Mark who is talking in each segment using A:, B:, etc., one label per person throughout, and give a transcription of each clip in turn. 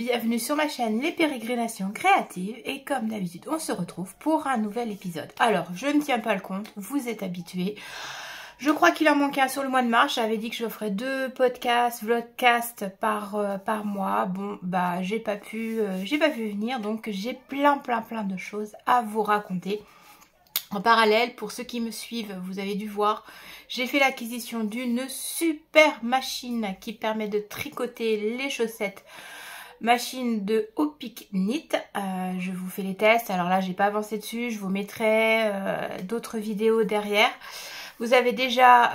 A: bienvenue sur ma chaîne Les Pérégrinations Créatives et comme d'habitude on se retrouve pour un nouvel épisode. Alors je ne tiens pas le compte, vous êtes habitués. Je crois qu'il en manquait un sur le mois de mars, j'avais dit que je ferais 2 podcasts, vlogcasts par mois. Bon bah j'ai pas pu venir, donc j'ai plein de choses à vous raconter. En parallèle, pour ceux qui me suivent, vous avez dû voir, j'ai fait l'acquisition d'une super machine qui permet de tricoter les chaussettes. Machine de Opic Knit. Je vous fais les tests. Alors là, j'ai pas avancé dessus. Je vous mettrai d'autres vidéos derrière. Vous avez déjà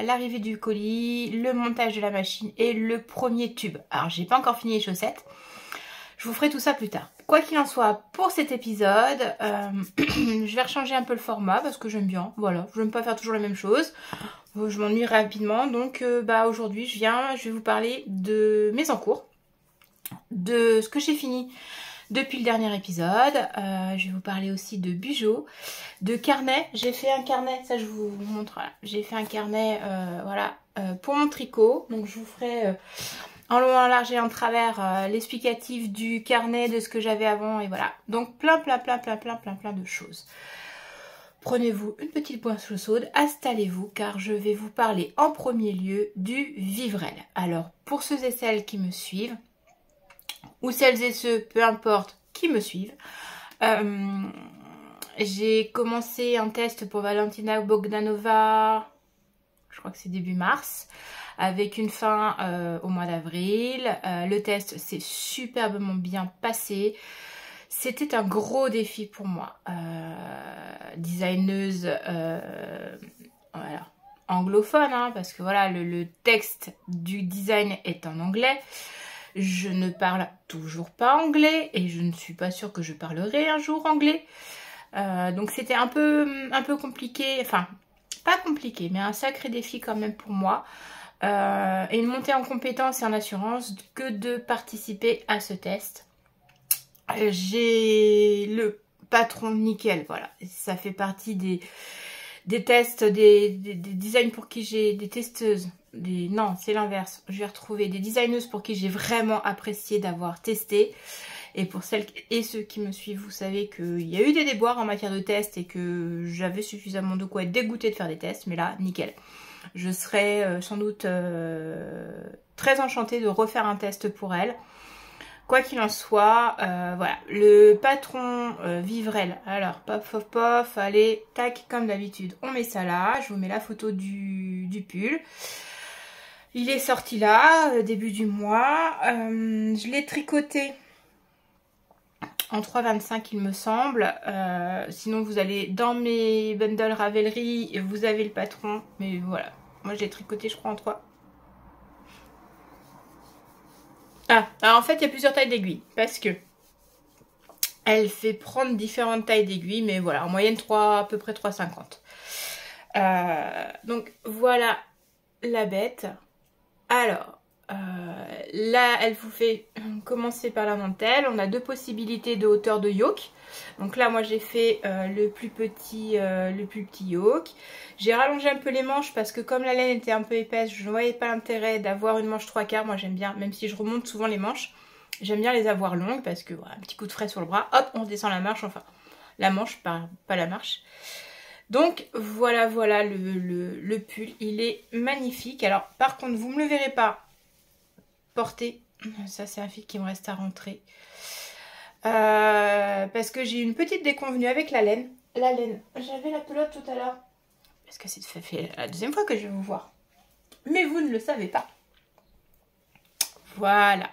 A: l'arrivée du colis, le montage de la machine et le premier tube. Alors, j'ai pas encore fini les chaussettes. Je vous ferai tout ça plus tard. Quoi qu'il en soit, pour cet épisode, je vais rechanger un peu le format parce que j'aime bien. Voilà, je n'aime pas faire toujours la même chose. Je m'ennuie rapidement. Donc aujourd'hui, je vais vous parler de mes encours, de ce que j'ai fini depuis le dernier épisode. Je vais vous parler aussi de bijoux, de carnet. J'ai fait un carnet, ça je vous montre. Voilà. J'ai fait un carnet pour mon tricot. Donc je vous ferai... en long, en large et en travers, l'explicatif du carnet, de ce que j'avais avant, et voilà. Donc plein de choses. Prenez-vous une petite boisson chaude, installez-vous, car je vais vous parler en premier lieu du Vivrel. Alors, pour ceux et celles qui me suivent, ou celles et ceux, peu importe, qui me suivent, j'ai commencé un test pour Valentina Bogdanova, je crois que c'est début mars, avec une fin au mois d'avril. Le test s'est superbement bien passé. C'était un gros défi pour moi. Designeuse anglophone, hein, parce que voilà, le texte du design est en anglais. Je ne parle toujours pas anglais et je ne suis pas sûre que je parlerai un jour anglais. Donc c'était un peu compliqué, enfin pas compliqué, mais un sacré défi quand même pour moi. Et une montée en compétence et en assurance que de participer à ce test. J'ai le patron nickel, voilà, ça fait partie des tests, des designs pour qui j'ai des testeuses, non c'est l'inverse, je vais retrouver des designeuses pour qui j'ai vraiment apprécié d'avoir testé. Et pour celles et ceux qui me suivent, vous savez qu'il y a eu des déboires en matière de tests et que j'avais suffisamment de quoi être dégoûtée de faire des tests, mais là nickel. Je serais sans doute très enchantée de refaire un test pour elle. Quoi qu'il en soit, voilà, le patron Vivrel. Alors, pof, allez, tac, comme d'habitude, on met ça là. Je vous mets la photo du pull. Il est sorti là, début du mois. Je l'ai tricoté en 3,25 il me semble. Sinon, vous allez dans mes bundles Ravelry et vous avez le patron. Mais voilà, moi je l'ai tricoté, je crois, en 3. Ah, alors en fait, il y a plusieurs tailles d'aiguilles parce que elle fait prendre différentes tailles d'aiguilles, mais voilà, en moyenne 3, à peu près 3,50. Donc voilà la bête. Alors, là, elle vous fait commencer par la dentelle. On a 2 possibilités de hauteur de yoke. Donc là, moi, j'ai fait le plus petit yoke. J'ai rallongé un peu les manches parce que comme la laine était un peu épaisse, je ne voyais pas l'intérêt d'avoir une manche 3/4. Moi, j'aime bien, même si je remonte souvent les manches, j'aime bien les avoir longues parce que voilà, un petit coup de frais sur le bras, hop, on descend la marche, enfin, la manche, pas la marche. Donc voilà le pull, il est magnifique. Alors par contre vous ne me le verrez pas porter, ça c'est un fil qui me reste à rentrer, parce que j'ai une petite déconvenue avec la laine. J'avais la pelote tout à l'heure, parce que c'est fait la 2e fois que je vais vous voir, mais vous ne le savez pas. Voilà,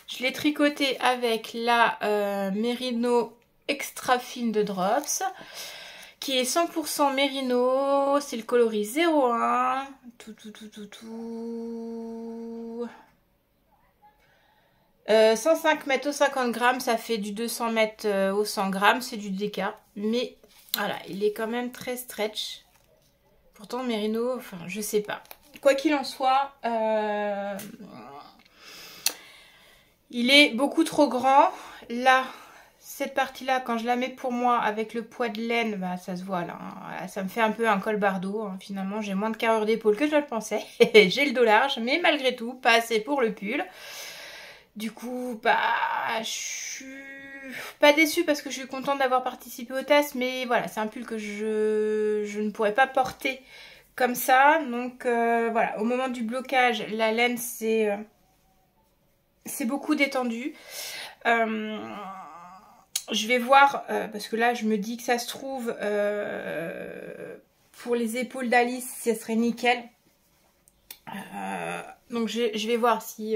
A: je l'ai tricoté avec la Merino extra fine de Drops, qui est 100% Merino, c'est le coloris 01, tout. 105 mètres au 50 grammes, ça fait du 200 mètres au 100 grammes, c'est du DK, mais voilà, il est quand même très stretch. Pourtant Merino, enfin je sais pas. Quoi qu'il en soit, il est beaucoup trop grand. Là, cette partie-là, quand je la mets pour moi avec le poids de laine, bah, ça se voit là. Hein. Ça me fait un peu un col bardeau. Hein. Finalement, j'ai moins de carrure d'épaule que je le pensais. J'ai le dos large, mais malgré tout, pas assez pour le pull. Du coup, bah, je suis pas déçue parce que je suis contente d'avoir participé au test. Mais voilà, c'est un pull que je ne pourrais pas porter comme ça. Donc voilà, au moment du blocage, la laine c'est beaucoup détendu. Je vais voir, parce que là je me dis que ça se trouve, pour les épaules d'Alice, ça serait nickel. Donc je vais voir si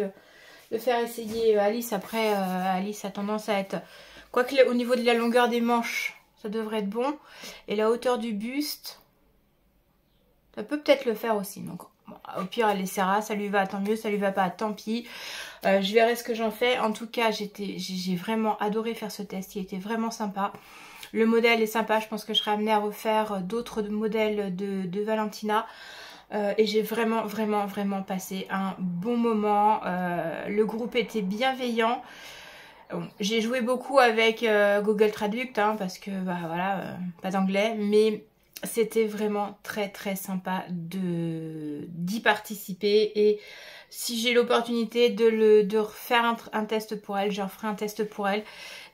A: le faire essayer Alice. Après, Alice a tendance à être... Quoique au niveau de la longueur des manches, ça devrait être bon. Et la hauteur du buste, ça peut peut-être le faire aussi. Donc bon, au pire, elle essaiera. Ça lui va, tant mieux. Ça lui va pas, tant pis. Je verrai ce que j'en fais. En tout cas, j'ai vraiment adoré faire ce test. Il était vraiment sympa. Le modèle est sympa. Je pense que je serai amenée à refaire d'autres modèles de Valentina. Et j'ai vraiment passé un bon moment. Le groupe était bienveillant. Bon, j'ai joué beaucoup avec Google Traduct, hein, parce que bah voilà, pas d'anglais, mais c'était vraiment très sympa d'y participer. Et si j'ai l'opportunité de refaire un test pour elle, je referai un test pour elle,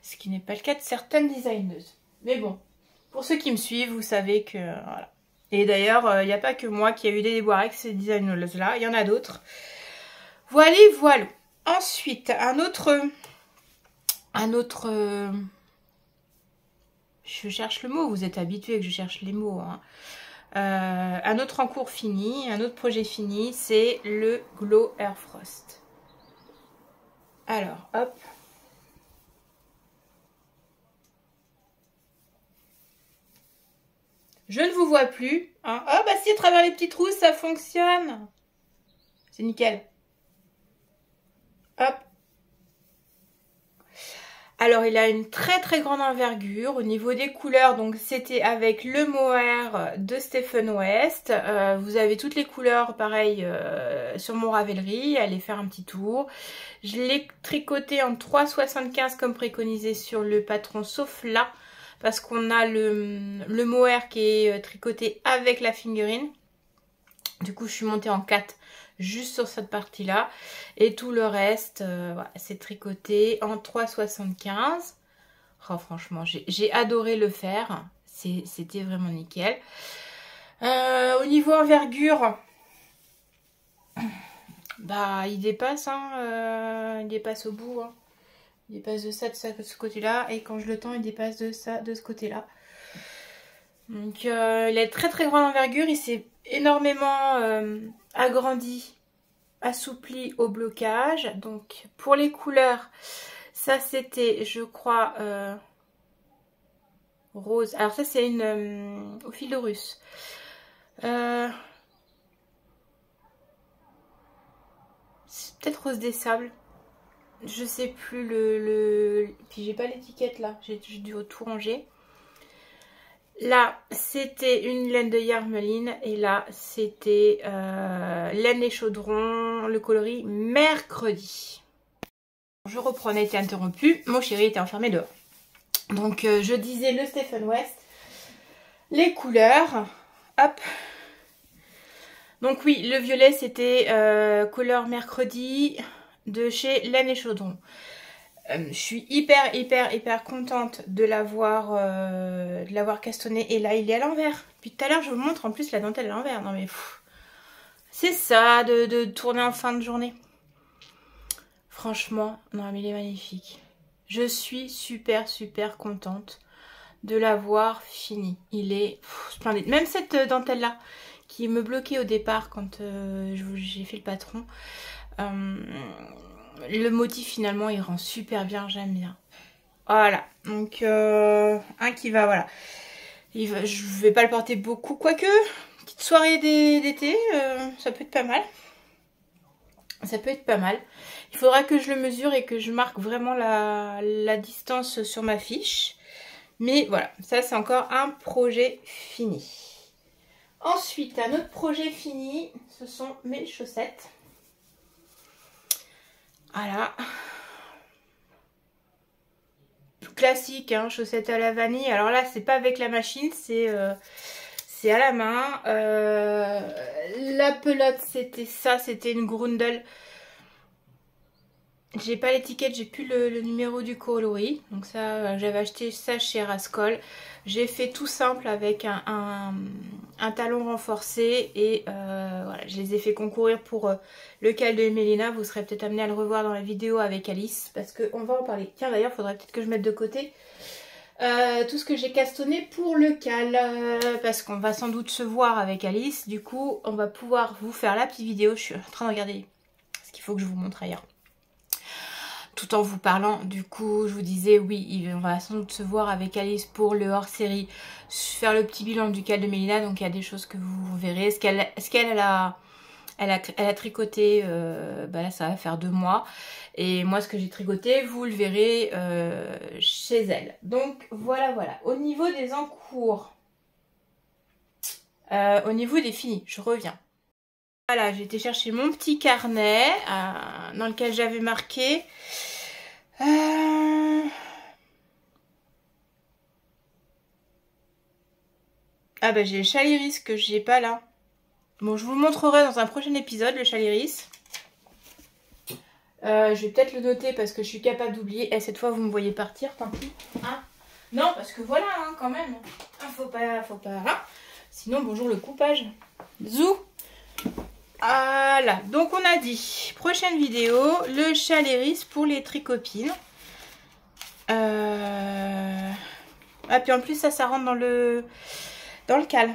A: ce qui n'est pas le cas de certaines designeuses. Mais bon, pour ceux qui me suivent, vous savez que voilà. Et d'ailleurs, il n'y a pas que moi qui a eu des déboires avec ces designeuses-là, il y en a d'autres. Voilà. Ensuite, un autre... Je cherche le mot, vous êtes habitués que je cherche les mots. Hein. Un autre en cours fini, un autre projet fini, c'est le Glow Air Frost. Alors, hop. Je ne vous vois plus. Hein. Ah bah si, à travers les petits trous, ça fonctionne. C'est nickel. Hop. Alors, il a une très grande envergure. Au niveau des couleurs, donc c'était avec le mohair de Stephen West. Vous avez toutes les couleurs, pareil, sur mon Ravelry. Allez faire un petit tour. Je l'ai tricoté en 3,75 comme préconisé sur le patron, sauf là, parce qu'on a le mohair qui est tricoté avec la figurine. Du coup, je suis montée en 4 juste sur cette partie-là. Et tout le reste, voilà, c'est tricoté en 3,75. Oh, franchement, j'ai adoré le faire. C'était vraiment nickel. Au niveau envergure, bah, il dépasse. Hein, il dépasse au bout. Hein. Il dépasse de ça, de ce côté-là. Et quand je le tends, il dépasse de ça, de ce côté-là. Donc, il a très grande envergure. Il s'est énormément agrandi, assoupli au blocage. Donc pour les couleurs, ça c'était, je crois, rose. Alors ça c'est une au fil de russe. C'est peut-être rose des sables. Je sais plus Puis j'ai pas l'étiquette là, j'ai dû tout ranger. Là, c'était une laine de Yarmeline et là, c'était laine et chaudron, le coloris mercredi. Je reprends, on a été interrompu. Mon chéri était enfermé dehors. Donc, je disais le Stephen West. Les couleurs. Hop. Donc oui, le violet, c'était couleur mercredi de chez laine et chaudron. Je suis hyper contente de l'avoir castonné. Et là, il est à l'envers. Puis tout à l'heure, je vous montre en plus la dentelle à l'envers. Non mais c'est ça de tourner en fin de journée. Franchement, non mais il est magnifique. Je suis super contente de l'avoir fini. Il est splendide. Même cette dentelle là qui me bloquait au départ quand j'ai fait le patron. Le motif finalement il rend super bien, j'aime bien. Voilà, donc un qui va, voilà. Je vais pas le porter beaucoup, quoique, petite soirée d'été, ça peut être pas mal. Ça peut être pas mal. Il faudra que je le mesure et que je marque vraiment la distance sur ma fiche. Mais voilà, ça c'est encore un projet fini. Ensuite, un autre projet fini, ce sont mes chaussettes. Voilà. Classique, hein, chaussettes à la vanille. Alors là, c'est pas avec la machine, c'est à la main. La pelote, c'était ça, c'était une Grundel. J'ai pas l'étiquette, j'ai plus le numéro du coloris. Donc ça, j'avais acheté ça chez Rascol. J'ai fait tout simple avec un talon renforcé. Et voilà, je les ai fait concourir pour le cal de Mélina. Vous serez peut-être amené à le revoir dans la vidéo avec Alice. Parce qu'on va en parler. Tiens, d'ailleurs, il faudrait peut-être que je mette de côté tout ce que j'ai castonné pour le cal. Parce qu'on va sans doute se voir avec Alice. Du coup, on va pouvoir vous faire la petite vidéo. Je suis en train de regarder ce qu'il faut que je vous montre ailleurs. Tout en vous parlant, du coup, je vous disais, oui, on va sans doute se voir avec Alice pour le hors-série, faire le petit bilan du cal de Mélina. Donc il y a des choses que vous verrez. Ce qu'elle a tricoté, bah là ça va faire 2 mois. Et moi ce que j'ai tricoté, vous le verrez chez elle. Donc voilà. Au niveau des encours, au niveau des finis, je reviens. Voilà, j'ai été chercher mon petit carnet dans lequel j'avais marqué... Ah bah j'ai le chaliris que j'ai pas là. Bon, je vous le montrerai dans un prochain épisode, le chaliris. Je vais peut-être le noter parce que je suis capable d'oublier. Et cette fois, vous me voyez partir, tant pis. Hein, non, parce que voilà, hein, quand même. Ah, faut pas... Hein. Sinon, bonjour le coupage. Zou. Voilà, donc on a dit, prochaine vidéo, le chaliris pour les tricopines. Ah, puis en plus, ça rentre dans le cal.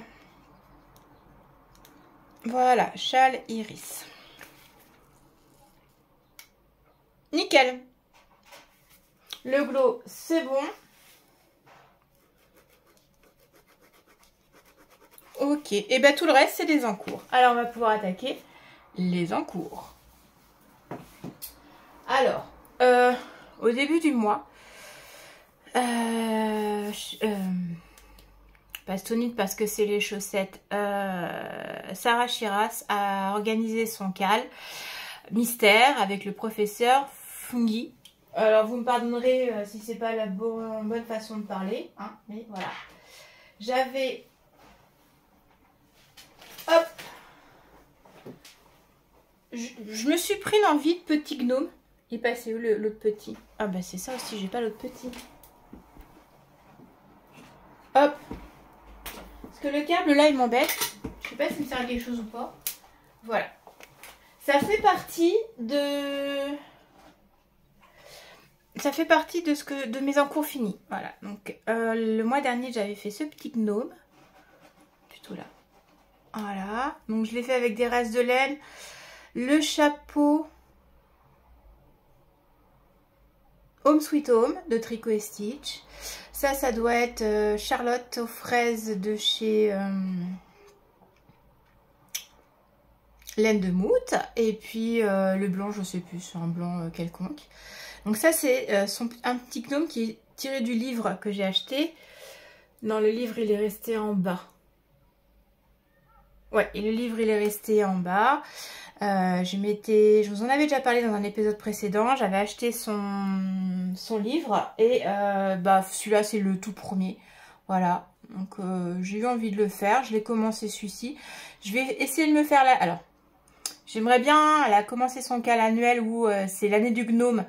A: Voilà, châle iris. Nickel. Le glow, c'est bon. Ok, et bien tout le reste, c'est des encours. Alors, on va pouvoir attaquer les encours. Alors, au début du mois, Bastonite parce que c'est les chaussettes, Sarah Shiras a organisé son cal mystère avec le professeur Fungi. Alors, vous me pardonnerez si c'est pas la bonne façon de parler, hein, mais voilà. J'avais... Hop, je me suis pris l'envie de petit gnome. Il est passé où l'autre petit? Ah bah c'est ça aussi, j'ai pas l'autre petit. Hop. Parce que le câble là il m'embête. Je sais pas s'il me sert à quelque chose ou pas. Voilà. Ça fait partie de... Ça fait partie de mes encours finis. Voilà. Donc le mois dernier j'avais fait ce petit gnome. Plutôt là. Voilà, donc je l'ai fait avec des restes de laine. Le chapeau Home Sweet Home de Tricot & Stitch. Ça doit être Charlotte aux fraises de chez Laine de Moute. Et puis le blanc, je sais plus, c'est un blanc quelconque. Donc ça c'est un petit gnome qui est tiré du livre que j'ai acheté. Dans le livre, il est resté en bas. Ouais, et le livre il est resté en bas. Je vous en avais déjà parlé dans un épisode précédent. J'avais acheté son livre et bah celui-là c'est le tout premier. Voilà, donc j'ai eu envie de le faire. Je l'ai commencé celui-ci. Je vais essayer de me faire la... Alors, j'aimerais bien... Elle a commencé son cal annuel où c'est l'année du gnome.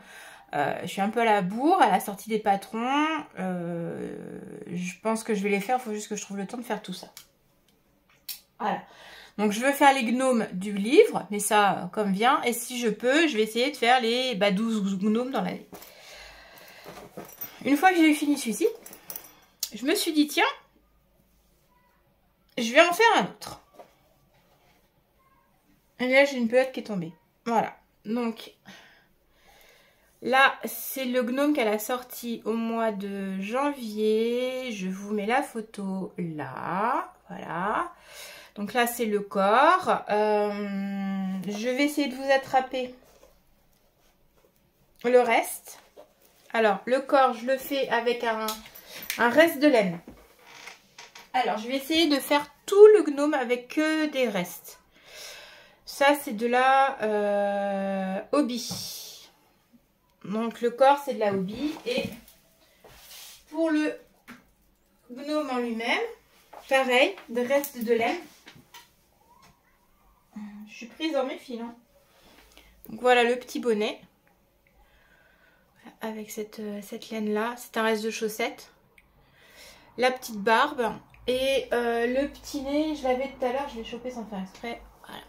A: Je suis un peu à la bourre, à la sortie des patrons. Je pense que je vais les faire. Il faut juste que je trouve le temps de faire tout ça. Voilà. Donc je veux faire les gnomes du livre, mais ça comme vient. Et si je peux, je vais essayer de faire les 12 gnomes dans l'année. Une fois que j'ai fini celui-ci, je me suis dit tiens, je vais en faire un autre. Et là j'ai une pelote qui est tombée. Voilà. Donc là c'est le gnome qu'elle a sorti au mois de janvier. Je vous mets la photo là. Voilà. Donc là, c'est le corps. Je vais essayer de vous attraper le reste. Alors, le corps, je le fais avec un reste de laine. Alors, je vais essayer de faire tout le gnome avec que des restes. Ça, c'est de la hobby. Donc, le corps, c'est de la hobby. Et pour le gnome en lui-même, pareil, des restes de laine. Je suis prise dans mes fils. Hein. Donc voilà le petit bonnet. avec cette laine-là. C'est un reste de chaussettes. La petite barbe. Et le petit nez, je l'avais tout à l'heure, je l'ai chopé sans faire exprès. Voilà.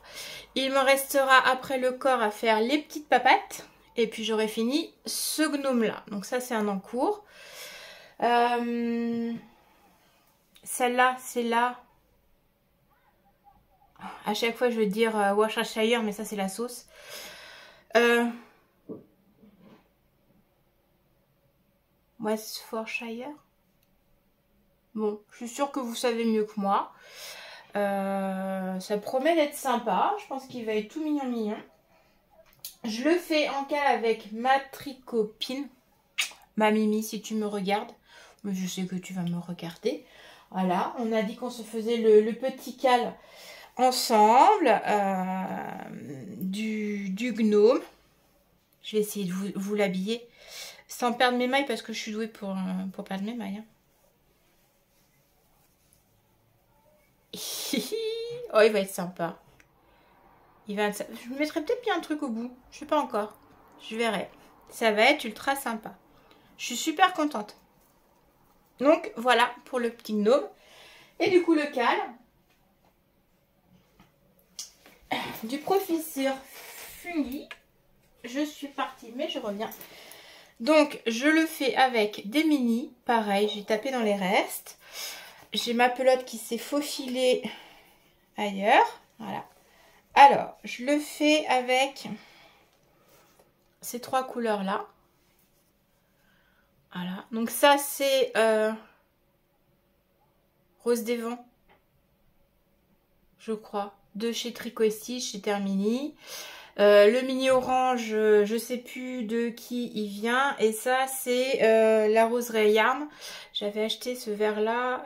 A: Il me restera après le corps à faire les petites papates. Et puis j'aurai fini ce gnome-là. Donc ça, c'est un en cours. Celle-là, c'est là. À chaque fois, je veux dire Worcestershire, mais ça, c'est la sauce. Westfordshire. Bon, je suis sûre que vous savez mieux que moi. Ça promet d'être sympa. Je pense qu'il va être tout mignon mignon. Je le fais en cale avec ma tricopine. Ma Mimi, si tu me regardes. Mais je sais que tu vas me regarder. Voilà, on a dit qu'on se faisait le petit cale ensemble. Du gnome. Je vais essayer de vous l'habiller. Sans perdre mes mailles parce que je suis douée pour perdre mes mailles. Hein. Oh, il va être sympa. Je mettrai peut-être bien un truc au bout. Je sais pas encore. Je verrai. Ça va être ultra sympa. Je suis super contente. Donc, voilà pour le petit gnome. Et du coup, le cale. Du professeur Fungi. Je suis partie, mais je reviens. Donc, je le fais avec des mini. Pareil, j'ai tapé dans les restes. J'ai ma pelote qui s'est faufilée ailleurs. Voilà. Alors, je le fais avec ces trois couleurs-là. Voilà. Donc ça, c'est Rose des Vents. Je crois. De chez Tricot & Stitch, chez Termini. Le mini orange, je sais plus de qui il vient. Et ça, c'est la roseraie Yarn. J'avais acheté ce vert-là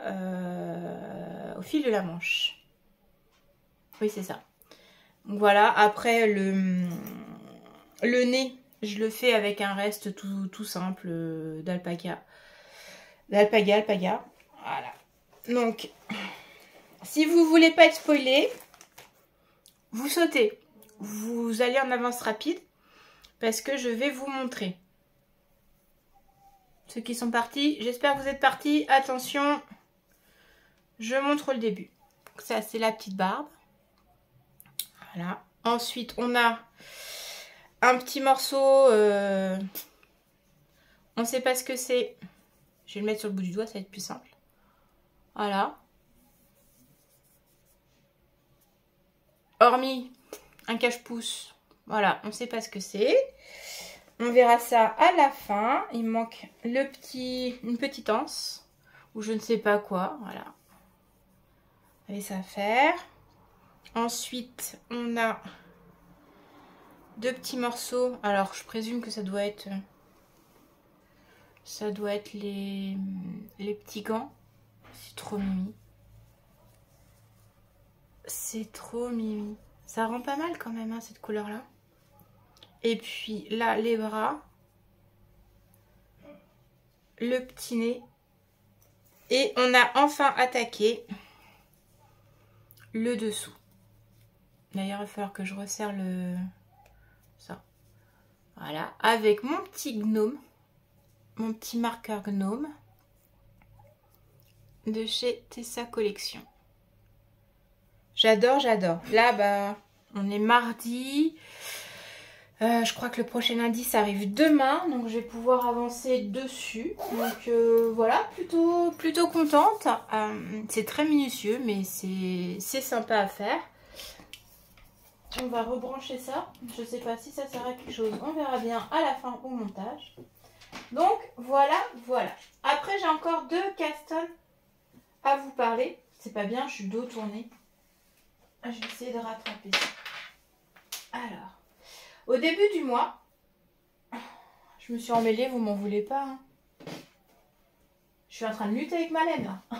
A: au fil de la Manche. Oui, c'est ça. Donc voilà, après le nez, je le fais avec un reste tout simple d'alpaga. Alpaga. Voilà. Donc, si vous voulez pas être spoilé, vous sautez. Vous allez en avance rapide parce que je vais vous montrer. Ceux qui sont partis, j'espère que vous êtes partis. Attention, je montre le début. Donc ça, c'est la petite barbe. Voilà. Ensuite, on a un petit morceau. On ne sait pas ce que c'est. Je vais le mettre sur le bout du doigt, ça va être plus simple. Voilà. Hormis un cache-pouce. Voilà, on ne sait pas ce que c'est. On verra ça à la fin. Il manque une petite anse. Ou je ne sais pas quoi. Voilà. Allez, ça à faire. Ensuite, on a deux petits morceaux. Alors, je présume que ça doit être les petits gants. C'est trop mimi. C'est trop mimi. Ça rend pas mal quand même, hein, cette couleur-là. Et puis là, les bras. Le petit nez. Et on a enfin attaqué le dessous. D'ailleurs, il va falloir que je resserre ça. Voilà, avec mon petit gnome, mon petit marqueur gnome de chez Tessa Collection. J'adore, j'adore. Là, bah, on est mardi. Je crois que le prochain indice arrive demain, donc je vais pouvoir avancer dessus. Donc voilà, plutôt contente. C'est très minutieux, mais c'est sympa à faire. On va rebrancher ça. Je ne sais pas si ça sert à quelque chose. On verra bien à la fin au montage. Donc voilà. Après, j'ai encore deux castones à vous parler. C'est pas bien, je suis dos tourné. Je vais essayer de rattraper ça. Alors, au début du mois, je me suis emmêlée, vous m'en voulez pas. Hein. Je suis en train de lutter avec ma laine là.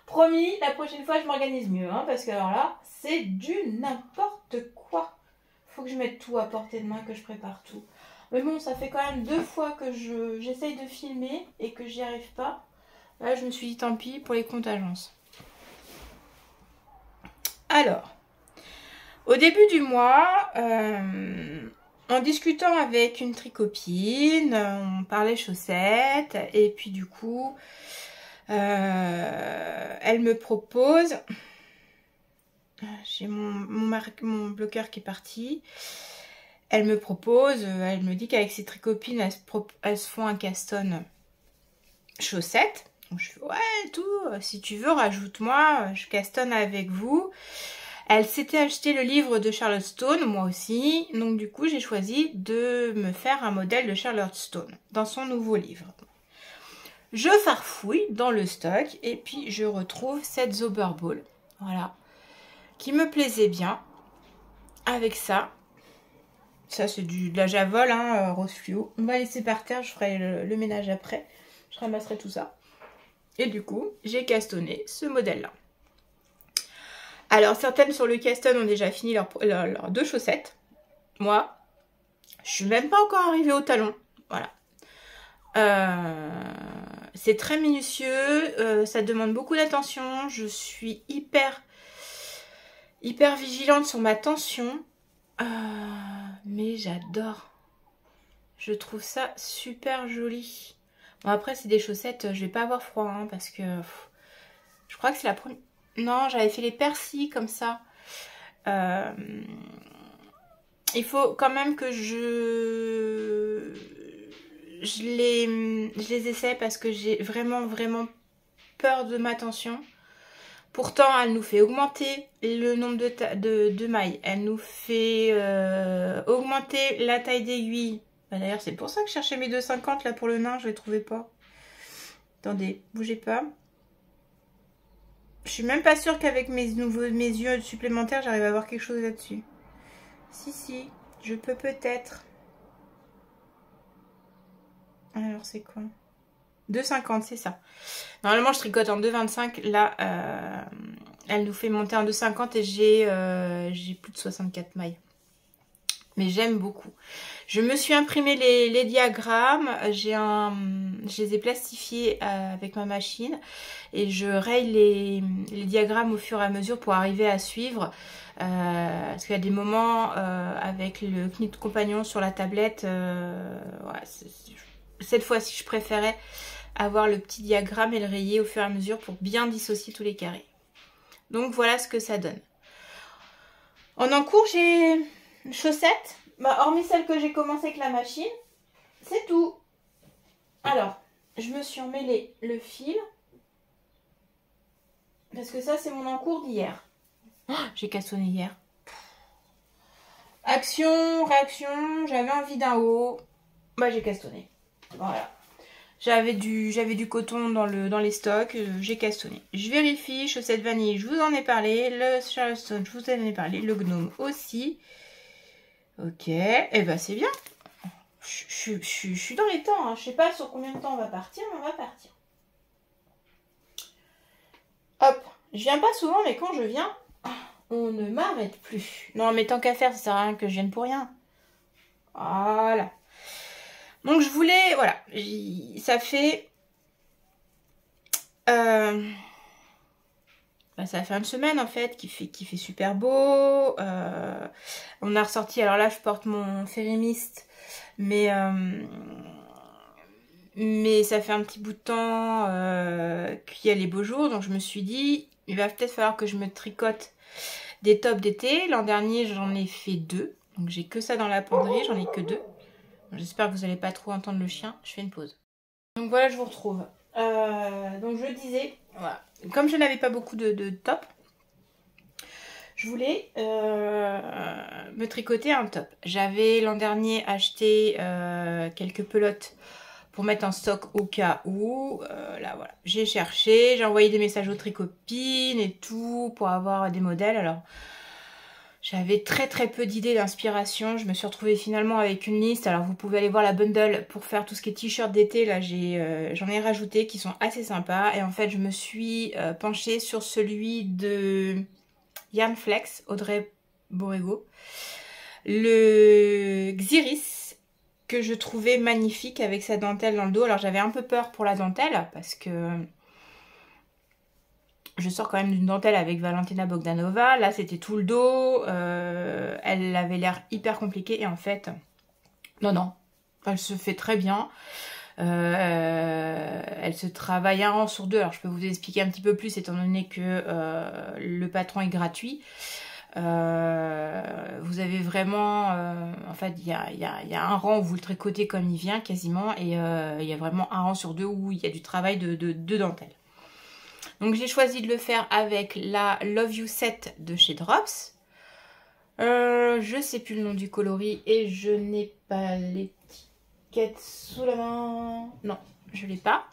A: Promis, la prochaine fois je m'organise mieux. Hein, parce que alors là, c'est du n'importe quoi. Faut que je mette tout à portée de main, que je prépare tout. Mais bon, ça fait quand même 2 fois que j'essaye de filmer et que j'y arrive pas. Là, je me suis dit tant pis pour les contingences. Alors, au début du mois, En discutant avec une tricopine, on parlait chaussettes et puis du coup, elle me propose, j'ai mon bloqueur qui est parti, elle me propose, elle me dit qu'avec ses tricopines, elles se font un caston chaussettes. Donc je fais ouais tout, si tu veux rajoute-moi, je castonne avec vous. Elle s'était acheté le livre de Charlotte Stone, moi aussi, donc du coup j'ai choisi de me faire un modèle de Charlotte Stone dans son nouveau livre. Je farfouille dans le stock et puis je retrouve cette Zauberball, voilà, qui me plaisait bien avec ça. Ça c'est de la Javol, hein, rose fluo. On va laisser par terre, je ferai le ménage après, je ramasserai tout ça. Et du coup, j'ai ce modèle-là. Alors, certaines sur le caston ont déjà fini leurs 2 chaussettes. Moi, je suis même pas encore arrivée au talon. Voilà. C'est très minutieux. Ça demande beaucoup d'attention. Je suis hyper vigilante sur ma tension. Mais j'adore. Je trouve ça super joli. Bon, après, c'est des chaussettes. Je vais pas avoir froid, hein, parce que je crois que c'est la première... Non, j'avais fait les persils comme ça. Il faut quand même que je les essaie parce que j'ai vraiment peur de ma tension. Pourtant, elle nous fait augmenter le nombre de mailles. Elle nous fait augmenter la taille d'aiguille. Bah, d'ailleurs, c'est pour ça que je cherchais mes 2,50 là pour le nain. Je les trouvais pas. Attendez, bougez pas. Je suis même pas sûre qu'avec mes yeux supplémentaires, j'arrive à voir quelque chose là-dessus. Si, je peux peut-être. Alors, c'est quoi? 2,50, c'est ça. Normalement, je tricote en 2,25. Là, elle nous fait monter en 2,50 et j'ai plus de 64 mailles. Mais j'aime beaucoup. Je me suis imprimé les diagrammes. Je les ai plastifiés avec ma machine. Et je raye les diagrammes au fur et à mesure pour arriver à suivre. Parce qu'il y a des moments avec le Knit Compagnon sur la tablette. Ouais, cette fois-ci, je préférais avoir le petit diagramme et le rayer au fur et à mesure pour bien dissocier tous les carrés. Donc voilà ce que ça donne. En encours, j'ai une chaussette. Bah, hormis celle que j'ai commencé avec la machine, c'est tout. Alors, je me suis emmêlé le fil. Parce que ça, c'est mon encours d'hier. Oh, j'ai cassonné hier. Action, réaction, j'avais envie d'un haut. Bah, j'ai cassonné. Voilà. J'avais du coton dans les stocks, j'ai cassonné. Je vérifie, chaussette vanille, je vous en ai parlé. Le Charleston, je vous en ai parlé. Le gnome aussi. Ok, et eh ben c'est bien. Je suis dans les temps, hein. Je sais pas sur combien de temps on va partir, mais on va partir. Hop, je viens pas souvent, mais quand je viens, on ne m'arrête plus. Non, mais tant qu'à faire, ça sert à rien que je vienne pour rien. Voilà. Donc je voulais, voilà, ça fait... ça fait une semaine en fait qui fait super beau. On a ressorti, alors là je porte mon Férimiste, mais ça fait un petit bout de temps qu'il y a les beaux jours, donc je me suis dit il va peut-être falloir que je me tricote des tops d'été. L'an dernier j'en ai fait 2, donc j'ai que ça dans la penderie, j'en ai que 2. J'espère que vous n'allez pas trop entendre le chien, je fais une pause. Donc voilà, je vous retrouve. Donc je disais, voilà, comme je n'avais pas beaucoup de tops, je voulais me tricoter un top. J'avais l'an dernier acheté quelques pelotes pour mettre en stock au cas où. Là voilà, j'ai cherché, j'ai envoyé des messages aux tricopines et tout pour avoir des modèles. Alors j'avais très peu d'idées d'inspiration. Je me suis retrouvée finalement avec une liste. Alors vous pouvez aller voir la bundle pour faire tout ce qui est t-shirt d'été. Là j'en ai rajouté qui sont assez sympas. Et en fait je me suis penchée sur celui de Yarn Flex, Audrey Borrego. Le Xiris que je trouvais magnifique avec sa dentelle dans le dos. Alors j'avais un peu peur pour la dentelle parce que... je sors quand même d'une dentelle avec Valentina Bogdanova. Là, c'était tout le dos. Elle avait l'air hyper compliquée. Et en fait, Non, non, elle se fait très bien. Elle se travaille un rang sur deux. Alors je peux vous expliquer un petit peu plus étant donné que le patron est gratuit. Vous avez vraiment, en fait, il y a un rang où vous le tricotez comme il vient quasiment, et il y a vraiment un rang sur deux où il y a du travail de dentelle. Donc j'ai choisi de le faire avec la Love You Set de chez Drops. Je sais plus le nom du coloris et je n'ai pas l'étiquette sous la main. Non, je l'ai pas.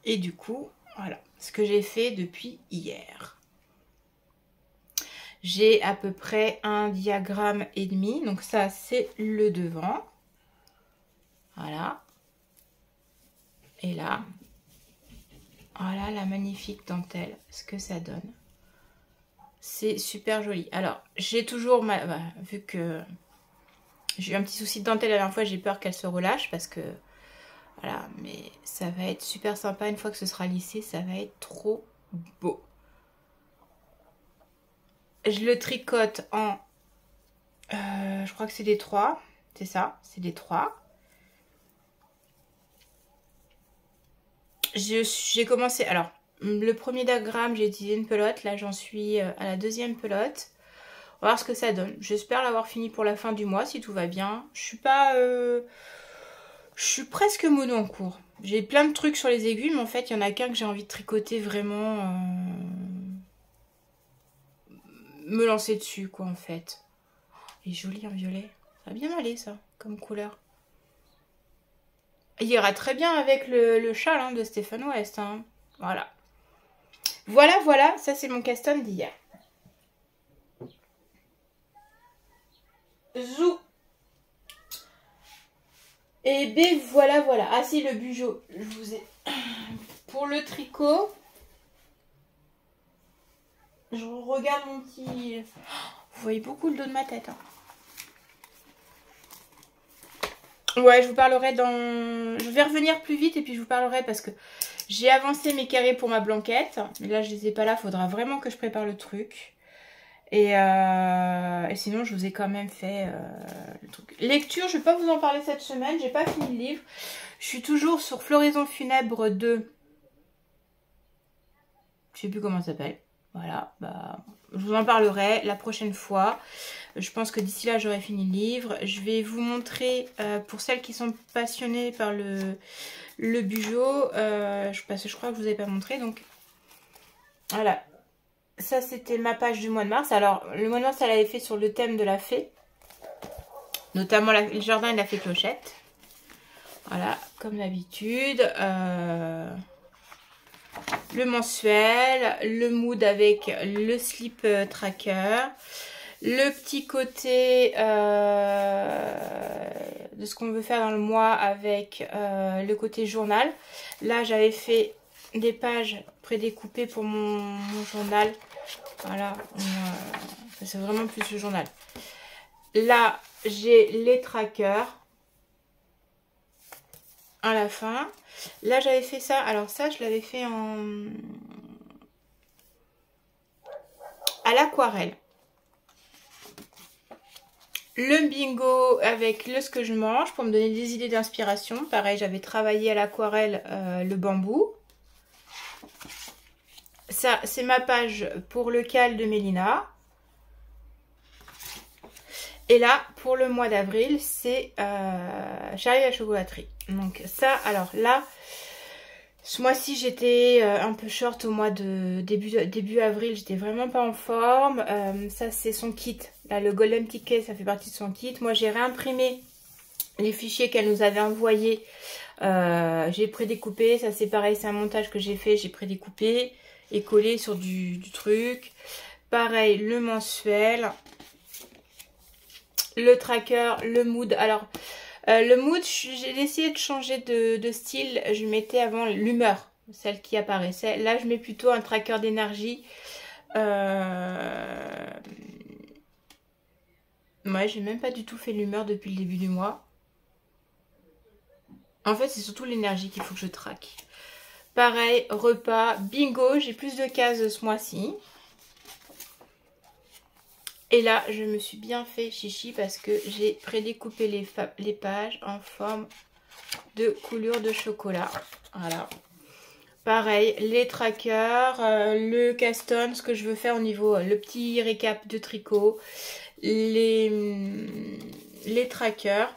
A: Et du coup, voilà ce que j'ai fait depuis hier. J'ai à peu près un diagramme et demi. Donc ça, c'est le devant. Voilà. Et là, voilà la magnifique dentelle, ce que ça donne. C'est super joli. Alors, j'ai toujours, vu que j'ai eu un petit souci de dentelle la dernière fois, j'ai peur qu'elle se relâche parce que, voilà, mais ça va être super sympa une fois que ce sera lissé, ça va être trop beau. Je le tricote en, je crois que c'est des 3, c'est ça, c'est des 3. J'ai commencé, alors, le premier diagramme, j'ai utilisé une pelote, là j'en suis à la deuxième pelote. On va voir ce que ça donne. J'espère l'avoir fini pour la fin du mois si tout va bien. Je suis pas... je suis presque mono en cours. J'ai plein de trucs sur les aiguilles, mais en fait, il y en a qu'un que j'ai envie de tricoter vraiment... me lancer dessus, quoi, en fait. Il est joli en violet. Ça va bien aller, ça, comme couleur. Il ira très bien avec le châle hein, de Stéphane West. Hein. Voilà. Voilà, voilà. Ça, c'est mon custom d'hier. Zou. Et B, voilà, voilà. Ah si, le bugeot. Je vous ai... Pour le tricot, je regarde mon petit... Vous voyez beaucoup le dos de ma tête. Hein. Ouais, je vous parlerai dans... Je vais revenir plus vite et puis je vous parlerai parce que j'ai avancé mes carrés pour ma blanquette. Mais là, je les ai pas là. Il faudra vraiment que je prépare le truc. Et sinon, je vous ai quand même fait le truc. Lecture, je ne vais pas vous en parler cette semaine. J'ai pas fini le livre. Je suis toujours sur Floraison funèbre 2. Je sais plus comment ça s'appelle. Voilà, bah, je vous en parlerai la prochaine fois. Je pense que d'ici là, j'aurai fini le livre. Je vais vous montrer, pour celles qui sont passionnées par le bugeot, parce que je crois que je vous avais pas montré. Donc, voilà. Ça, c'était ma page du mois de mars. Alors, le mois de mars, elle avait fait sur le thème de la fée. Notamment le jardin et la fée clochette. Voilà, comme d'habitude. Le mensuel. Le mood avec le slip tracker. Le petit côté de ce qu'on veut faire dans le mois avec le côté journal. Là, j'avais fait des pages prédécoupées pour mon journal. Voilà, c'est vraiment plus le journal. Là, j'ai les trackers à la fin. Là, j'avais fait ça. Alors ça, je l'avais fait à l'aquarelle. Le bingo avec ce que je mange pour me donner des idées d'inspiration. Pareil, j'avais travaillé à l'aquarelle le bambou. Ça, c'est ma page pour le cal de Mélina. Et là, pour le mois d'avril, c'est Charlie la chocolaterie. Donc ça, alors là, ce mois-ci, j'étais un peu short au mois de début avril. J'étais vraiment pas en forme. Ça, c'est son kit. Là, le Golden Ticket, ça fait partie de son kit. Moi, j'ai réimprimé les fichiers qu'elle nous avait envoyés. J'ai prédécoupé. Ça, c'est pareil, c'est un montage que j'ai fait. J'ai prédécoupé et collé sur du truc. Pareil, le mensuel. Le tracker, le mood. Alors, le mood, j'ai essayé de changer de style. Je mettais avant l'humeur, celle qui apparaissait. Là, je mets plutôt un tracker d'énergie. Ouais, j'ai même pas du tout fait l'humeur depuis le début du mois. En fait, c'est surtout l'énergie qu'il faut que je traque. Pareil, repas, bingo. J'ai plus de cases ce mois-ci. Et là, je me suis bien fait chichi parce que j'ai prédécoupé les pages en forme de coulure de chocolat. Voilà. Pareil, les trackers, le caston, ce que je veux faire au niveau, le petit récap de tricot, les trackers.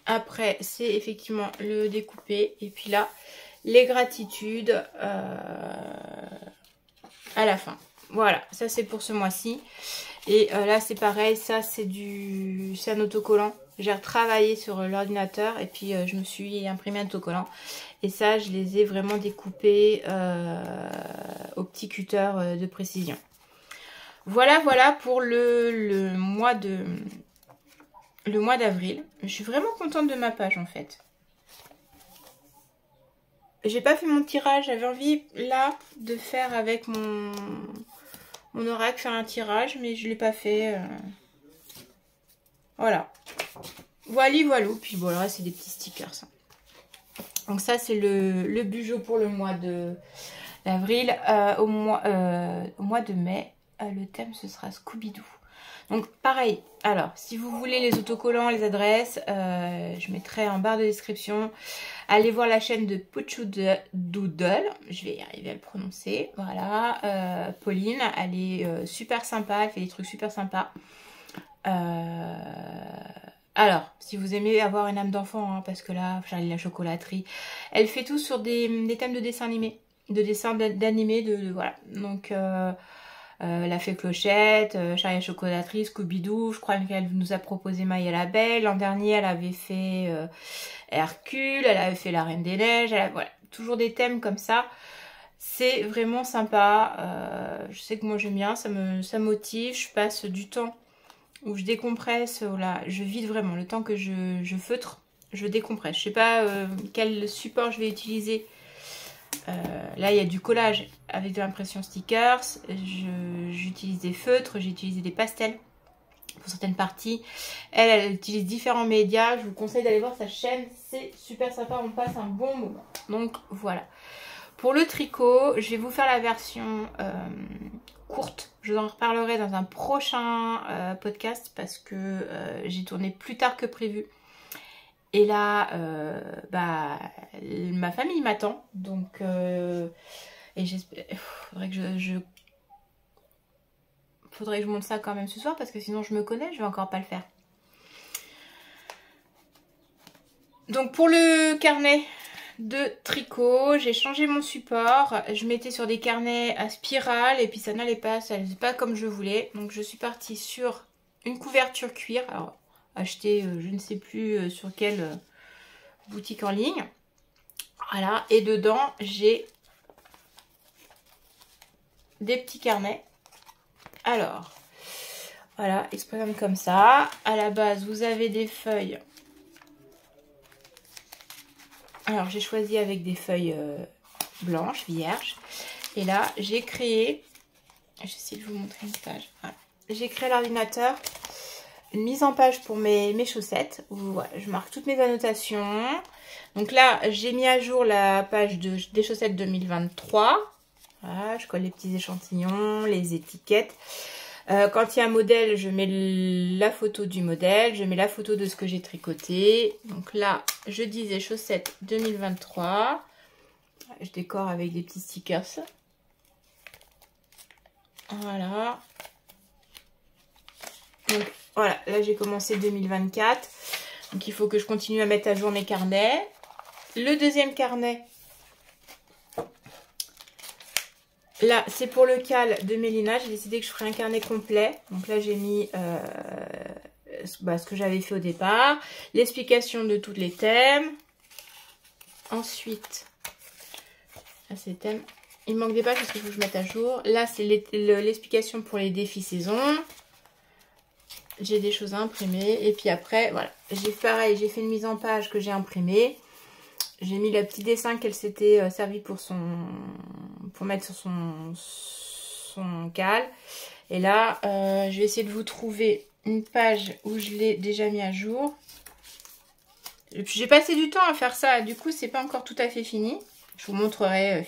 A: Après, c'est effectivement le découpé. Et puis là, les gratitudes à la fin. Voilà, ça c'est pour ce mois-ci. Et là, c'est pareil, ça c'est un autocollant. J'ai retravaillé sur l'ordinateur et puis je me suis imprimé un autocollant. Et ça, je les ai vraiment découpés au petit cutter de précision. Voilà, voilà pour le mois d'avril. Je suis vraiment contente de ma page en fait. J'ai pas fait mon tirage, j'avais envie là de faire avec mon oracle, faire un tirage, mais je l'ai pas fait. Voilà. Voilà. Puis bon, là c'est des petits stickers. Ça. Donc ça c'est le Bujo pour le mois d'avril. Au mois de mai, le thème ce sera Scooby-Doo. Donc pareil, alors si vous voulez les autocollants, les adresses, je mettrai en barre de description. Allez voir la chaîne de Pochou Doodle, je vais y arriver à le prononcer. Voilà, Pauline, elle est super sympa, elle fait des trucs super sympas. Alors, si vous aimez avoir une âme d'enfant, hein, parce que là, Charlie la chocolaterie, elle fait tout sur des thèmes de dessins animés, voilà. Donc, la fée Clochette, Charlie la chocolaterie, Scooby-Doo, je crois qu'elle nous a proposé Maya la Belle. L'an dernier, elle avait fait Hercule, elle avait fait la Reine des Neiges, voilà, toujours des thèmes comme ça. C'est vraiment sympa, je sais que moi j'aime bien, ça motive, je passe du temps où je décompresse, là, je vide vraiment le temps que je feutre, je décompresse. Je sais pas quel support je vais utiliser. Là, il y a du collage avec de l'impression stickers. J'utilise des feutres, j'ai utilisé des pastels pour certaines parties. Elle utilise différents médias. Je vous conseille d'aller voir sa chaîne. C'est super sympa, on passe un bon moment. Donc, voilà. Pour le tricot, je vais vous faire la version courte. Je vous en reparlerai dans un prochain podcast parce que j'ai tourné plus tard que prévu. Et là, ma famille m'attend. Donc, et j'espère... Faudrait que je monte ça quand même ce soir parce que sinon je me connais, je vais encore pas le faire. Donc pour le carnet de tricot, j'ai changé mon support. Je mettais sur des carnets à spirale et puis ça n'allait pas, ça n'allait pas comme je voulais. Donc je suis partie sur une couverture cuir. Alors acheté je ne sais plus sur quelle boutique en ligne. Voilà, et dedans j'ai des petits carnets. Alors, voilà, ils se présentent comme ça. À la base, vous avez des feuilles. Alors, j'ai choisi avec des feuilles blanches, vierges. Et là, j'ai créé... J'essaie de vous montrer une page. Voilà. J'ai créé l'ordinateur. Une mise en page pour mes chaussettes. Voilà, je marque toutes mes annotations. Donc là, j'ai mis à jour la page des chaussettes 2023. Voilà, je colle les petits échantillons, les étiquettes. Quand il y a un modèle, je mets la photo du modèle, je mets la photo de ce que j'ai tricoté. Donc là, je disais chaussettes 2023. Je décore avec des petits stickers. Voilà. Donc voilà, là j'ai commencé 2024. Donc il faut que je continue à mettre à jour mes carnets. Le deuxième carnet, là, c'est pour le cal de Mélina. J'ai décidé que je ferais un carnet complet. Donc là, j'ai mis ce que j'avais fait au départ. L'explication de tous les thèmes. Ensuite, là, c'est les thèmes. Il me manque des pages parce qu'il faut que je mette à jour. Là, c'est l'explication pour les défis saison. J'ai des choses à imprimer. Et puis après, voilà. J'ai fait une mise en page que j'ai imprimée. J'ai mis le petit dessin qu'elle s'était servi pour mettre sur son cal. Et là, je vais essayer de vous trouver une page où je l'ai déjà mis à jour. J'ai passé du temps à faire ça. Du coup, c'est pas encore tout à fait fini. Je vous montrerai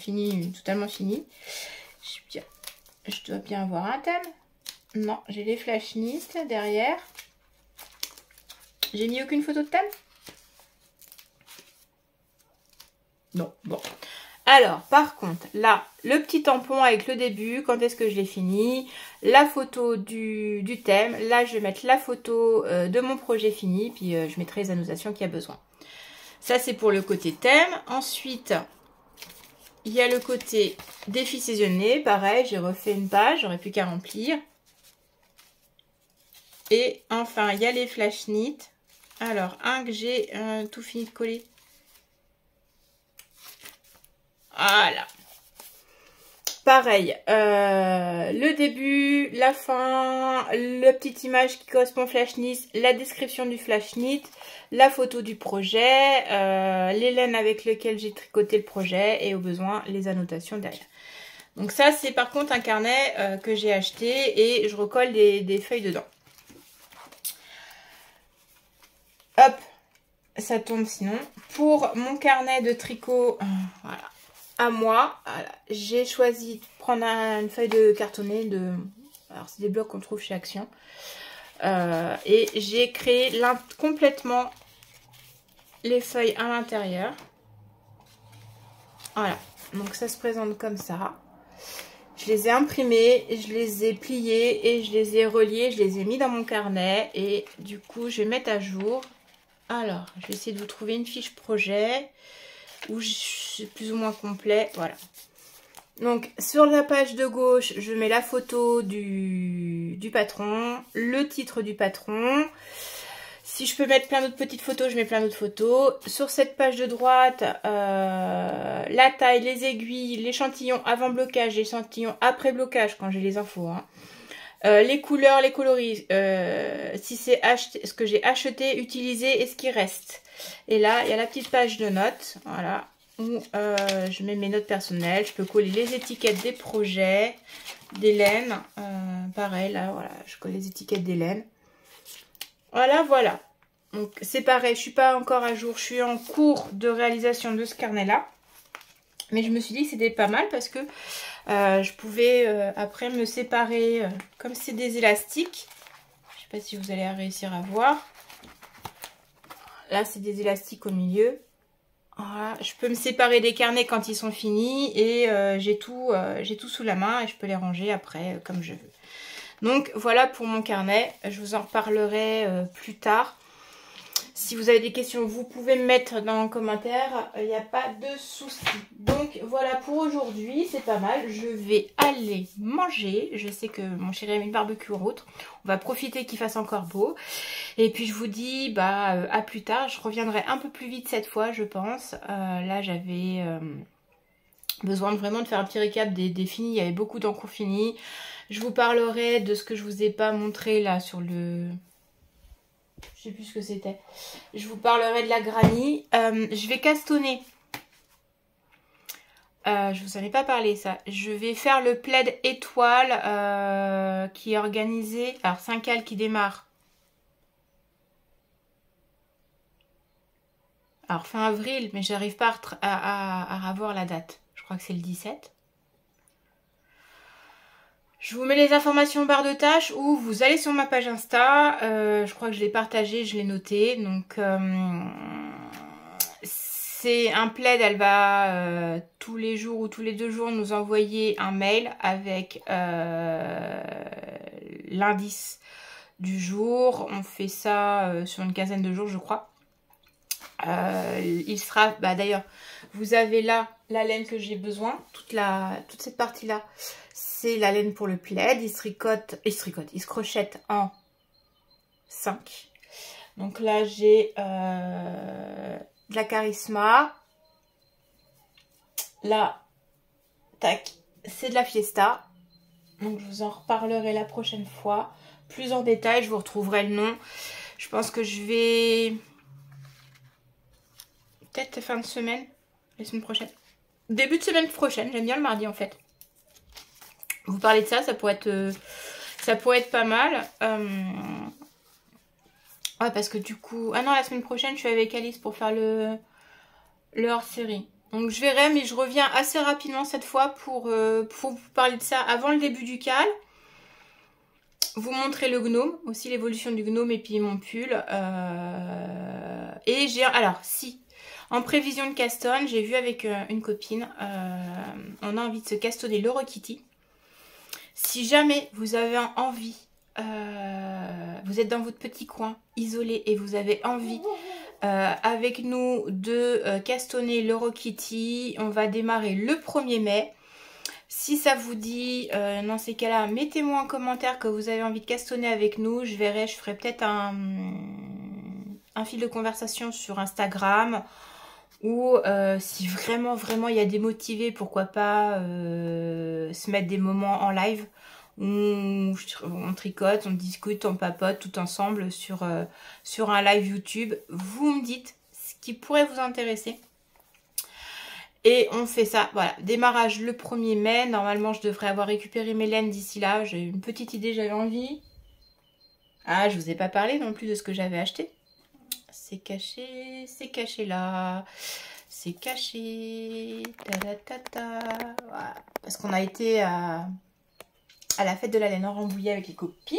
A: totalement fini. Je dois bien avoir un thème. Non, j'ai les flash knit derrière. J'ai mis aucune photo de thème? Non, bon. Alors, par contre, là, le petit tampon avec le début, quand est-ce que je l'ai fini, la photo du thème, là, je vais mettre la photo de mon projet fini, puis je mettrai les annotations qu'il y a besoin. Ça, c'est pour le côté thème. Ensuite, il y a le côté défi saisonnier. Pareil, j'ai refait une page, j'aurais plus qu'à remplir. Et enfin, il y a les flash knit. Alors, un que j'ai tout fini de coller. Voilà. Pareil, le début, la fin, la petite image qui correspond au flash knit, la description du flash knit, la photo du projet, les laines avec lesquelles j'ai tricoté le projet et au besoin les annotations derrière. Donc ça c'est par contre un carnet que j'ai acheté et je recolle des feuilles dedans. Hop, ça tombe sinon. Pour mon carnet de tricot, voilà. À moi, voilà, j'ai choisi de prendre une feuille de cartonné alors c'est des blocs qu'on trouve chez Action, et j'ai créé complètement les feuilles à l'intérieur. Voilà, donc ça se présente comme ça. Je les ai imprimées, je les ai pliées et je les ai reliées, je les ai mis dans mon carnet et du coup je vais mettre à jour. Alors, je vais essayer de vous trouver une fiche projet où c'est plus ou moins complet, voilà. Donc sur la page de gauche, je mets la photo du patron, le titre du patron. Si je peux mettre plein d'autres petites photos, je mets plein d'autres photos. Sur cette page de droite, la taille, les aiguilles, l'échantillon avant blocage, l'échantillon après blocage quand j'ai les infos. Hein. Les couleurs, les coloris, si c'est ce que j'ai acheté, utilisé et ce qui reste. Et là, il y a la petite page de notes, voilà, où je mets mes notes personnelles. Je peux coller les étiquettes des projets, des laines. Pareil, là, voilà, je colle les étiquettes des laines. Voilà, voilà. Donc, c'est pareil, je suis pas encore à jour. Je suis en cours de réalisation de ce carnet-là. Mais je me suis dit que c'était pas mal parce que je pouvais après me séparer, comme c'est des élastiques. Je sais pas si vous allez réussir à voir. Là, c'est des élastiques au milieu. Voilà, je peux me séparer des carnets quand ils sont finis et j'ai tout sous la main et je peux les ranger après comme je veux. Donc voilà pour mon carnet, je vous en reparlerai plus tard. Si vous avez des questions, vous pouvez me mettre dans les commentaires, il n'y a pas de souci. Donc voilà pour aujourd'hui, c'est pas mal. Je vais aller manger, je sais que mon chéri a mis le barbecue ou autre. On va profiter qu'il fasse encore beau. Et puis je vous dis à plus tard, je reviendrai un peu plus vite cette fois je pense. Là j'avais besoin vraiment de faire un petit récap des finis, il y avait beaucoup d'encours finis. Je vous parlerai de ce que je vous ai pas montré là sur le... Je sais plus ce que c'était. Je vous parlerai de la granny. Je vais castonner. Je vous en ai pas parlé ça. Je vais faire le plaid étoile qui est organisé. Alors 5 cales qui démarre. Alors fin avril, mais j'arrive pas à avoir la date. Je crois que c'est le 17. Je vous mets les informations en barre de tâches ou vous allez sur ma page Insta. Je crois que je l'ai partagé, je l'ai noté. Donc c'est un plaid, elle va tous les jours ou tous les 2 jours nous envoyer un mail avec l'indice du jour. On fait ça sur une quinzaine de jours je crois. Il sera, d'ailleurs, vous avez là la laine que j'ai besoin, toute cette partie là, c'est la laine pour le plaid. Il se crochette en 5. Donc là j'ai de la Charisma, là, tac, c'est de la Fiesta. Donc je vous en reparlerai la prochaine fois, plus en détail, je vous retrouverai le nom. Je pense que je vais... peut-être fin de semaine, la semaine prochaine. Début de semaine prochaine, j'aime bien le mardi en fait. Vous parlez de ça, ça pourrait être pas mal. Ouais, parce que du coup... Ah non, la semaine prochaine, je suis avec Alice pour faire le hors-série. Donc je verrai, mais je reviens assez rapidement cette fois pour vous parler de ça avant le début du cal. vous montrer le gnome, aussi l'évolution du gnome et puis mon pull. Et j'ai... Alors, si, en prévision de caston, j'ai vu avec une copine, on a envie de se castonner l'Euro Kitty. Si jamais vous avez envie, vous êtes dans votre petit coin, isolé, et vous avez envie avec nous de castonner l'Euro Kitty, on va démarrer le 1er mai. Si ça vous dit, dans ces cas-là, mettez-moi en commentaire que vous avez envie de castonner avec nous. Je verrai, je ferai peut-être un fil de conversation sur Instagram. Ou si vraiment il y a des motivés, pourquoi pas se mettre des moments en live où on tricote, on discute, on papote tout ensemble sur un live YouTube. Vous me dites ce qui pourrait vous intéresser. Et on fait ça, voilà, démarrage le 1er mai. Normalement, je devrais avoir récupéré mes laines d'ici là. J'ai une petite idée, j'avais envie. Ah, je vous ai pas parlé non plus de ce que j'avais acheté. C'est caché là. C'est caché. Voilà. Parce qu'on a été à la fête de la laine en Rambouillet avec les copines.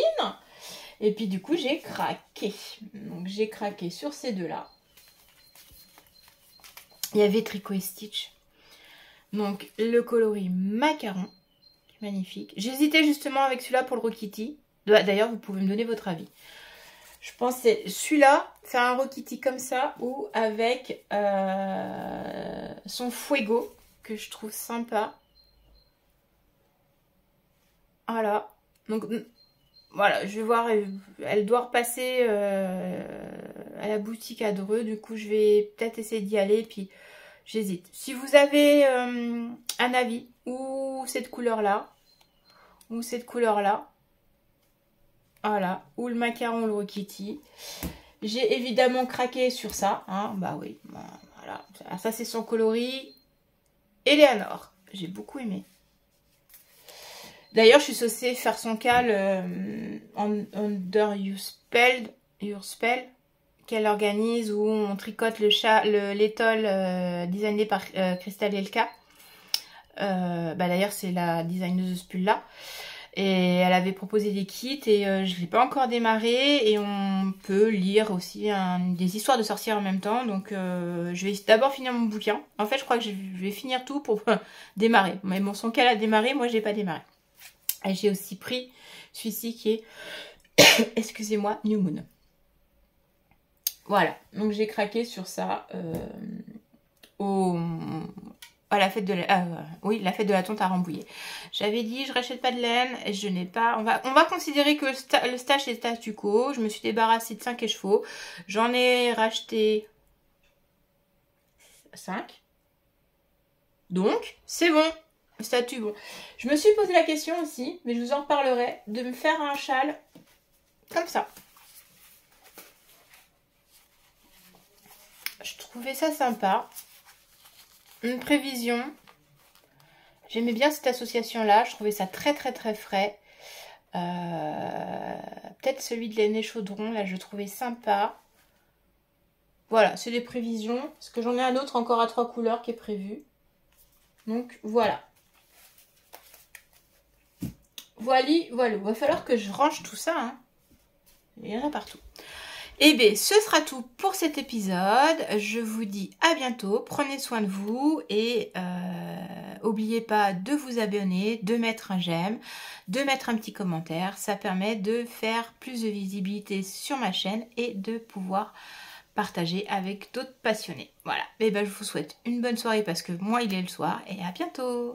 A: Et puis du coup, j'ai craqué. Donc j'ai craqué sur ces deux-là. Il y avait Tricot et Stitch. Donc le coloris macaron. Magnifique. J'hésitais justement avec celui-là pour le Rokitty. D'ailleurs, vous pouvez me donner votre avis. Je pensais celui-là, faire un Rokitty comme ça ou avec son Fuego que je trouve sympa. Voilà. Donc voilà, je vais voir. Elle doit repasser à la boutique à Dreux. Du coup, je vais peut-être essayer d'y aller. Puis j'hésite. Si vous avez un avis ou cette couleur-là, ou cette couleur-là. Voilà, ou le macaron, le Rokitty. J'ai évidemment craqué sur ça. Hein. Bah oui, voilà. Ça, c'est son coloris. Eleanor. J'ai beaucoup aimé. D'ailleurs, je suis censée faire son cal Under Your Spell qu'elle organise où on tricote l'étole designé par Crystal Elka. D'ailleurs, c'est la designeuse de ce pull-là. Et elle avait proposé des kits et je ne l'ai pas encore démarré. Et on peut lire aussi des histoires de sorcières en même temps. Donc je vais d'abord finir mon bouquin. En fait, je crois que je vais finir tout pour démarrer. Mais bon, son cas a démarré, moi je n'ai pas démarré. Et j'ai aussi pris celui-ci qui est, excusez-moi, New Moon. Voilà, donc j'ai craqué sur ça à la fête de la, oui, la fête de la tonte à Rambouillet. J'avais dit, je rachète pas de laine, et je n'ai pas... On va considérer que le stash est statu quo. Je me suis débarrassée de 5 écheveaux. J'en ai racheté 5. Donc, c'est bon. Le statut, bon. Je me suis posé la question aussi, mais je vous en reparlerai, de me faire un châle comme ça. Je trouvais ça sympa. Une prévision. J'aimais bien cette association-là. Je trouvais ça très frais. Peut-être celui de l'aîné chaudron, là, je trouvais sympa. Voilà, c'est des prévisions. Parce que j'en ai un autre encore à 3 couleurs qui est prévu. Donc, voilà. Voilà. Il va falloir que je range tout ça. Hein. Il y en a partout. Et bien, ce sera tout pour cet épisode. Je vous dis à bientôt. Prenez soin de vous et n'oubliez pas de vous abonner, de mettre un j'aime, de mettre un petit commentaire. Ça permet de faire plus de visibilité sur ma chaîne et de pouvoir partager avec d'autres passionnés. Voilà. Et ben, je vous souhaite une bonne soirée parce que moi, il est le soir et à bientôt.